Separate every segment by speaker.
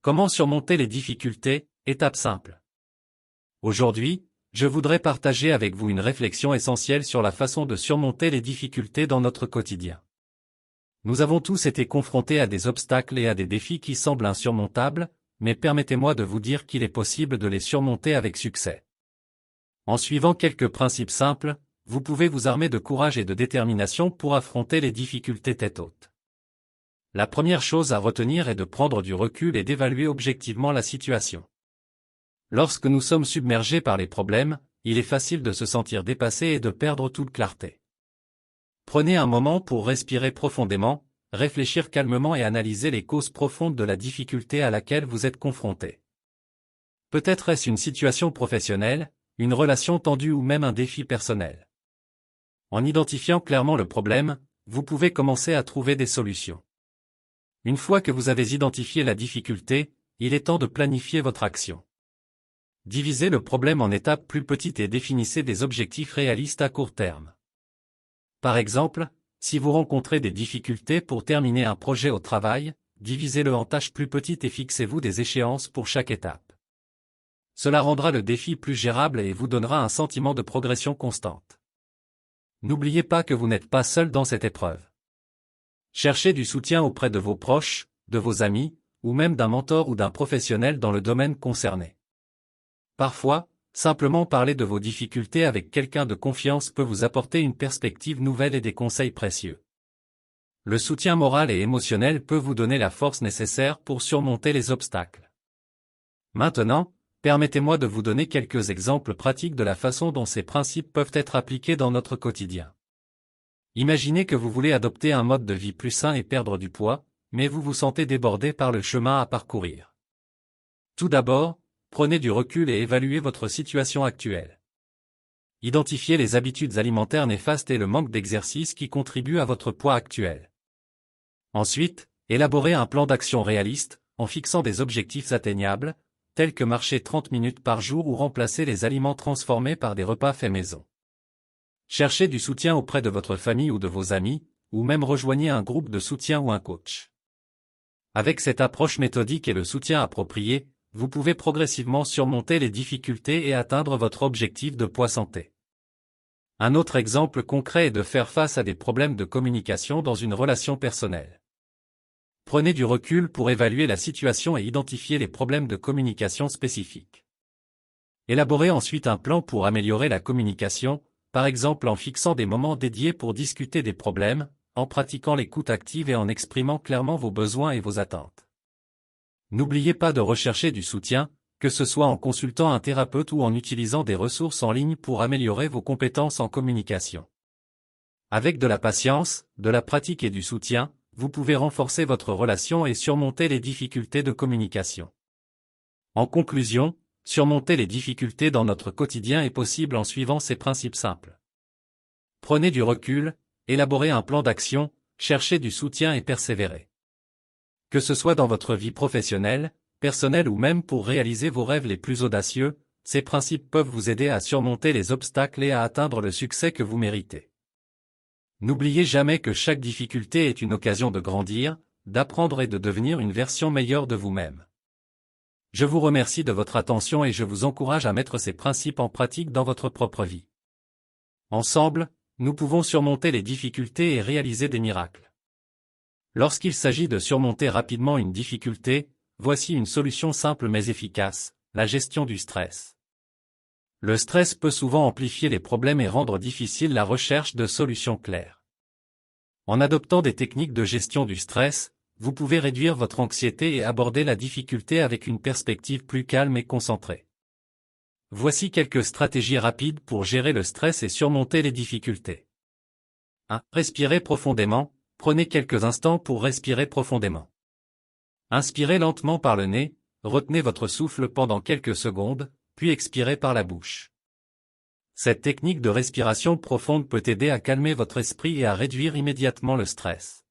Speaker 1: Comment surmonter les difficultés, étape simple. Aujourd'hui, je voudrais partager avec vous une réflexion essentielle sur la façon de surmonter les difficultés dans notre quotidien. Nous avons tous été confrontés à des obstacles et à des défis qui semblent insurmontables, mais permettez-moi de vous dire qu'il est possible de les surmonter avec succès. En suivant quelques principes simples, vous pouvez vous armer de courage et de détermination pour affronter les difficultés tête haute. La première chose à retenir est de prendre du recul et d'évaluer objectivement la situation. Lorsque nous sommes submergés par les problèmes, il est facile de se sentir dépassé et de perdre toute clarté. Prenez un moment pour respirer profondément, réfléchir calmement et analyser les causes profondes de la difficulté à laquelle vous êtes confronté. Peut-être est-ce une situation professionnelle, une relation tendue ou même un défi personnel. En identifiant clairement le problème, vous pouvez commencer à trouver des solutions. Une fois que vous avez identifié la difficulté, il est temps de planifier votre action. Divisez le problème en étapes plus petites et définissez des objectifs réalistes à court terme. Par exemple, si vous rencontrez des difficultés pour terminer un projet au travail, divisez-le en tâches plus petites et fixez-vous des échéances pour chaque étape. Cela rendra le défi plus gérable et vous donnera un sentiment de progression constante. N'oubliez pas que vous n'êtes pas seul dans cette épreuve. Cherchez du soutien auprès de vos proches, de vos amis, ou même d'un mentor ou d'un professionnel dans le domaine concerné. Parfois, simplement parler de vos difficultés avec quelqu'un de confiance peut vous apporter une perspective nouvelle et des conseils précieux. Le soutien moral et émotionnel peut vous donner la force nécessaire pour surmonter les obstacles. Maintenant, permettez-moi de vous donner quelques exemples pratiques de la façon dont ces principes peuvent être appliqués dans notre quotidien. Imaginez que vous voulez adopter un mode de vie plus sain et perdre du poids, mais vous vous sentez débordé par le chemin à parcourir. Tout d'abord, prenez du recul et évaluez votre situation actuelle. Identifiez les habitudes alimentaires néfastes et le manque d'exercice qui contribuent à votre poids actuel. Ensuite, élaborez un plan d'action réaliste, en fixant des objectifs atteignables, tels que marcher 30 minutes par jour ou remplacer les aliments transformés par des repas faits maison. Cherchez du soutien auprès de votre famille ou de vos amis, ou même rejoignez un groupe de soutien ou un coach. Avec cette approche méthodique et le soutien approprié, vous pouvez progressivement surmonter les difficultés et atteindre votre objectif de poids santé. Un autre exemple concret est de faire face à des problèmes de communication dans une relation personnelle. Prenez du recul pour évaluer la situation et identifier les problèmes de communication spécifiques. Élaborez ensuite un plan pour améliorer la communication, par exemple en fixant des moments dédiés pour discuter des problèmes, en pratiquant l'écoute active et en exprimant clairement vos besoins et vos attentes. N'oubliez pas de rechercher du soutien, que ce soit en consultant un thérapeute ou en utilisant des ressources en ligne pour améliorer vos compétences en communication. Avec de la patience, de la pratique et du soutien, vous pouvez renforcer votre relation et surmonter les difficultés de communication. En conclusion, surmonter les difficultés dans notre quotidien est possible en suivant ces principes simples. Prenez du recul, élaborez un plan d'action, cherchez du soutien et persévérez. Que ce soit dans votre vie professionnelle, personnelle ou même pour réaliser vos rêves les plus audacieux, ces principes peuvent vous aider à surmonter les obstacles et à atteindre le succès que vous méritez. N'oubliez jamais que chaque difficulté est une occasion de grandir, d'apprendre et de devenir une version meilleure de vous-même. Je vous remercie de votre attention et je vous encourage à mettre ces principes en pratique dans votre propre vie. Ensemble, nous pouvons surmonter les difficultés et réaliser des miracles. Lorsqu'il s'agit de surmonter rapidement une difficulté, voici une solution simple mais efficace, la gestion du stress. Le stress peut souvent amplifier les problèmes et rendre difficile la recherche de solutions claires. En adoptant des techniques de gestion du stress, vous pouvez réduire votre anxiété et aborder la difficulté avec une perspective plus calme et concentrée. Voici quelques stratégies rapides pour gérer le stress et surmonter les difficultés. 1. Respirez profondément. Prenez quelques instants pour respirer profondément. Inspirez lentement par le nez, retenez votre souffle pendant quelques secondes, puis expirez par la bouche. Cette technique de respiration profonde peut aider à calmer votre esprit et à réduire immédiatement le stress.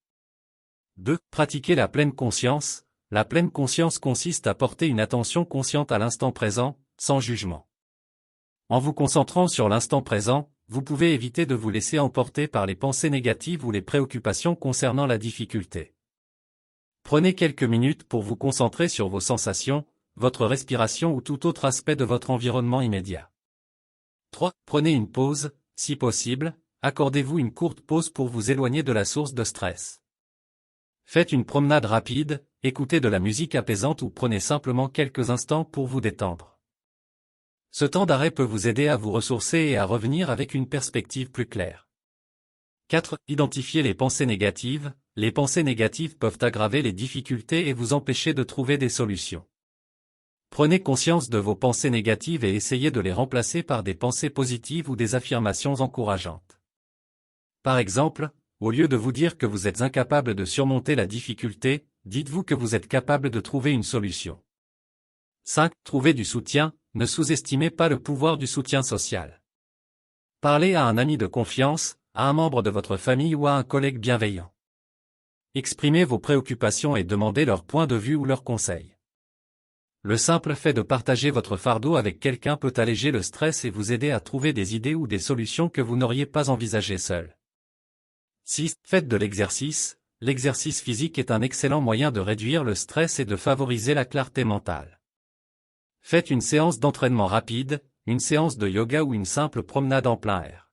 Speaker 1: 2. Pratiquez la pleine conscience. La pleine conscience consiste à porter une attention consciente à l'instant présent, sans jugement. En vous concentrant sur l'instant présent, vous pouvez éviter de vous laisser emporter par les pensées négatives ou les préoccupations concernant la difficulté. Prenez quelques minutes pour vous concentrer sur vos sensations, votre respiration ou tout autre aspect de votre environnement immédiat. 3. Prenez une pause, si possible, accordez-vous une courte pause pour vous éloigner de la source de stress. Faites une promenade rapide, écoutez de la musique apaisante ou prenez simplement quelques instants pour vous détendre. Ce temps d'arrêt peut vous aider à vous ressourcer et à revenir avec une perspective plus claire. 4. Identifiez les pensées négatives. Les pensées négatives peuvent aggraver les difficultés et vous empêcher de trouver des solutions. Prenez conscience de vos pensées négatives et essayez de les remplacer par des pensées positives ou des affirmations encourageantes. Par exemple, au lieu de vous dire que vous êtes incapable de surmonter la difficulté, dites-vous que vous êtes capable de trouver une solution. 5. Trouvez du soutien. Ne sous-estimez pas le pouvoir du soutien social. Parlez à un ami de confiance, à un membre de votre famille ou à un collègue bienveillant. Exprimez vos préoccupations et demandez leur point de vue ou leurs conseils. Le simple fait de partager votre fardeau avec quelqu'un peut alléger le stress et vous aider à trouver des idées ou des solutions que vous n'auriez pas envisagées seul. 6. Faites de l'exercice. L'exercice physique est un excellent moyen de réduire le stress et de favoriser la clarté mentale. Faites une séance d'entraînement rapide, une séance de yoga ou une simple promenade en plein air.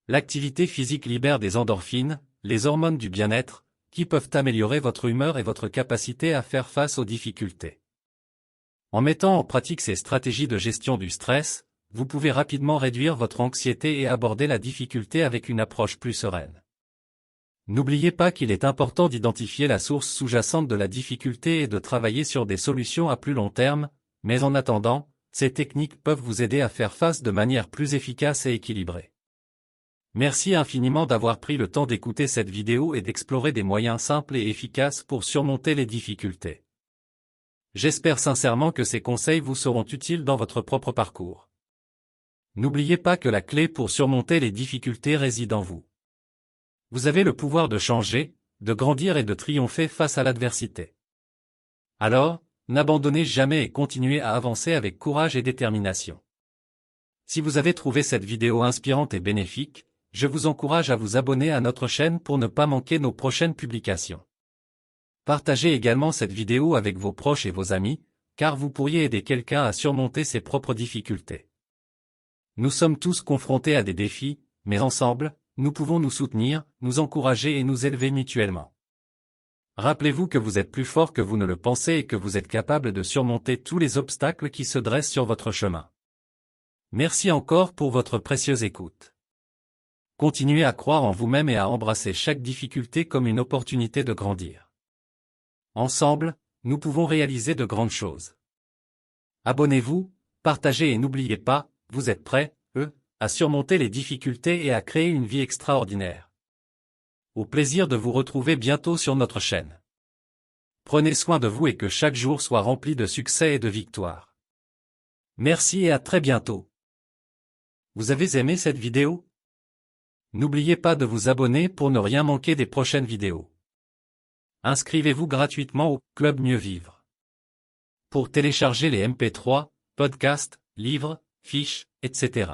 Speaker 1: L'activité physique libère des endorphines, les hormones du bien-être, qui peuvent améliorer votre humeur et votre capacité à faire face aux difficultés. En mettant en pratique ces stratégies de gestion du stress, vous pouvez rapidement réduire votre anxiété et aborder la difficulté avec une approche plus sereine. N'oubliez pas qu'il est important d'identifier la source sous-jacente de la difficulté et de travailler sur des solutions à plus long terme, mais en attendant, ces techniques peuvent vous aider à faire face de manière plus efficace et équilibrée. Merci infiniment d'avoir pris le temps d'écouter cette vidéo et d'explorer des moyens simples et efficaces pour surmonter les difficultés. J'espère sincèrement que ces conseils vous seront utiles dans votre propre parcours. N'oubliez pas que la clé pour surmonter les difficultés réside en vous. Vous avez le pouvoir de changer, de grandir et de triompher face à l'adversité. Alors, n'abandonnez jamais et continuez à avancer avec courage et détermination. Si vous avez trouvé cette vidéo inspirante et bénéfique, je vous encourage à vous abonner à notre chaîne pour ne pas manquer nos prochaines publications. Partagez également cette vidéo avec vos proches et vos amis, car vous pourriez aider quelqu'un à surmonter ses propres difficultés. Nous sommes tous confrontés à des défis, mais ensemble, nous pouvons nous soutenir, nous encourager et nous élever mutuellement. Rappelez-vous que vous êtes plus fort que vous ne le pensez et que vous êtes capable de surmonter tous les obstacles qui se dressent sur votre chemin. Merci encore pour votre précieuse écoute. Continuez à croire en vous-même et à embrasser chaque difficulté comme une opportunité de grandir. Ensemble, nous pouvons réaliser de grandes choses. Abonnez-vous, partagez et n'oubliez pas, vous êtes prêts, à surmonter les difficultés et à créer une vie extraordinaire. Au plaisir de vous retrouver bientôt sur notre chaîne. Prenez soin de vous et que chaque jour soit rempli de succès et de victoires. Merci et à très bientôt. Vous avez aimé cette vidéo? N'oubliez pas de vous abonner pour ne rien manquer des prochaines vidéos. Inscrivez-vous gratuitement au Club Mieux Vivre. Pour télécharger les MP3, podcasts, livres, fiches, etc.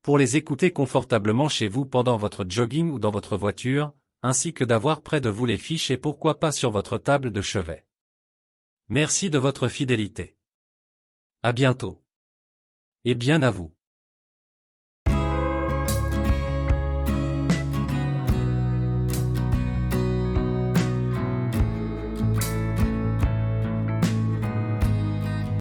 Speaker 1: Pour les écouter confortablement chez vous pendant votre jogging ou dans votre voiture, ainsi que d'avoir près de vous les fiches et pourquoi pas sur votre table de chevet. Merci de votre fidélité. À bientôt. Et bien à vous.